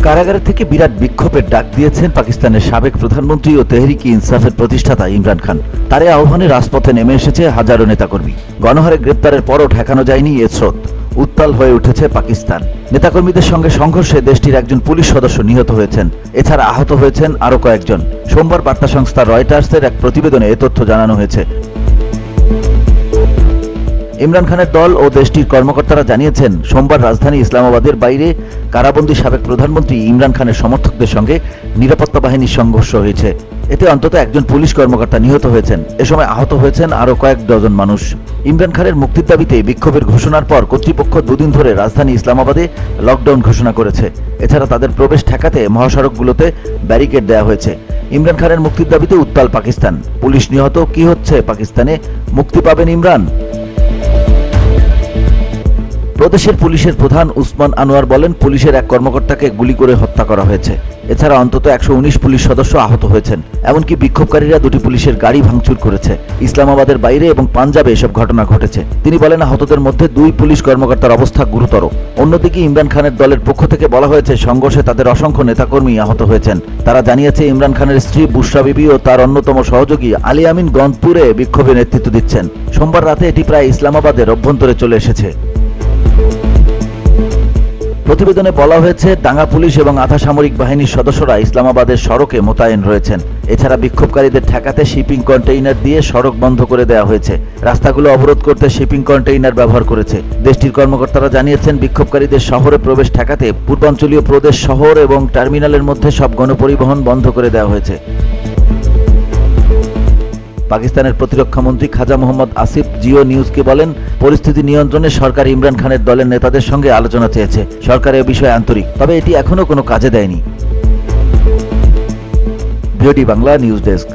কারাগার থেকে বিরাট বিক্ষোভের ডাক দিয়েছেন পাকিস্তানের সাবেক প্রধানমন্ত্রী ও তেহরিকি ইনসাফের প্রতিষ্ঠাতা ইমরান খান। তার আহ্বানে রাজপথে নেমে এসেছে হাজারো নেতাকর্মী। গণহারে গ্রেপ্তারের পরও ঠেকানো যায়নি এ স্রোত। উত্তাল হয়ে উঠেছে পাকিস্তান। নেতাকর্মীদের সঙ্গে সংঘর্ষে দেশটির একজন পুলিশ সদস্য নিহত হয়েছেন। এছাড়া আহত হয়েছেন আরও কয়েকজন। সোমবার বার্তা সংস্থা রয়টার্সের এক প্রতিবেদনে এ তথ্য জানানো হয়েছে। ইমরান খানের দল ও দেশটির কর্মকর্তারা জানিয়েছেন, সোমবার রাজধানী ইসলামাবাদের বাইরে কারাবন্দী সাবেক প্রধানমন্ত্রী ইমরান খানের সমর্থকদের সঙ্গে নিরাপত্তা বাহিনীর সংঘর্ষ হয়েছে। এতে অন্তত একজন পুলিশ কর্মকর্তা নিহত হয়েছেন। এ সময় আহত হয়েছেন আরও কয়েক ডজন মানুষ। ইমরান খানের মুক্তির দাবিতে বিক্ষোভের ঘোষণার পর কর্তৃপক্ষ দুদিন ধরে রাজধানী ইসলামাবাদে লকডাউন ঘোষণা করেছে। এছাড়া তাদের প্রবেশ ঠেকাতে মহাসড়কগুলোতে ব্যারিকেড দেওয়া হয়েছে। ইমরান খানের মুক্তির দাবিতে উত্তাল পাকিস্তান। পুলিশ নিহত, কি হচ্ছে পাকিস্তানে? মুক্তি পাবেন ইমরান? প্রদেশের পুলিশের প্রধান উসমান আনোয়ার বলেন, পুলিশের এক কর্মকর্তাকে গুলি করে হত্যা করা হয়েছে। এছাড়া অন্তত 119 পুলিশ সদস্য আহত হয়েছেন। এমনকি বিক্ষোভকারীরা দুটি পুলিশের গাড়ি ভাঙচুর করেছে। ইসলামাবাদের বাইরে এবং পাঞ্জাবে এসব ঘটনা ঘটেছে। তিনি বলেন, আহতদের মধ্যে 2 পুলিশ কর্মকর্তার অবস্থা গুরুতর। অন্যদিকে ইমরান খানের দলের পক্ষ থেকে বলা হয়েছে, সংঘর্ষে তাদের অসংখ্য নেতাকর্মী আহত হয়েছেন। তারা জানিয়েছে, ইমরান খানের স্ত্রী বুশরা বিবি ও তার অন্যতম সহযোগী আলী আমিন গন্ধপুরে বিক্ষোভে নেতৃত্ব দিচ্ছেন। সোমবার রাতে এটি প্রায় ইসলামাবাদের অভ্যন্তরে চলে এসেছে। প্রতিবেদনে বলা হয়েছে, দাঙ্গা পুলিশ এবং আধা সামরিক বাহিনীর সদস্যরা ইসলামাবাদের সড়কে মোতায়েন রয়েছেন। এছাড়া বিক্ষোভকারীদের ঠেকাতে শিপিং কন্টেইনার দিয়ে সড়ক বন্ধ করে দেওয়া হয়েছে। রাস্তাগুলো অবরোধ করতে শিপিং কন্টেইনার ব্যবহার করেছে। দেশটির কর্মকর্তারা জানিয়েছেন, বিক্ষোভকারীদের শহরে প্রবেশ ঠেকাতে পূর্বাঞ্চলীয় প্রদেশ শহর এবং টার্মিনালের মধ্যে সব গণপরিবহন বন্ধ করে দেওয়া হয়েছে। পাকিস্তানের প্রতিরক্ষা মন্ত্রী খাজা মোহাম্মদ আসিফ জিও নিউজকে বলেন, পরিস্থিতি নিয়ন্ত্রণে সরকার ইমরান খানের দলের নেতাদের সঙ্গে আলোচনা চেয়েছে। সরকার এ বিষয়ে আন্তরিক, তবে এটি এখনো কোনো কাজে দেয়নি। VOD Bangla news desk.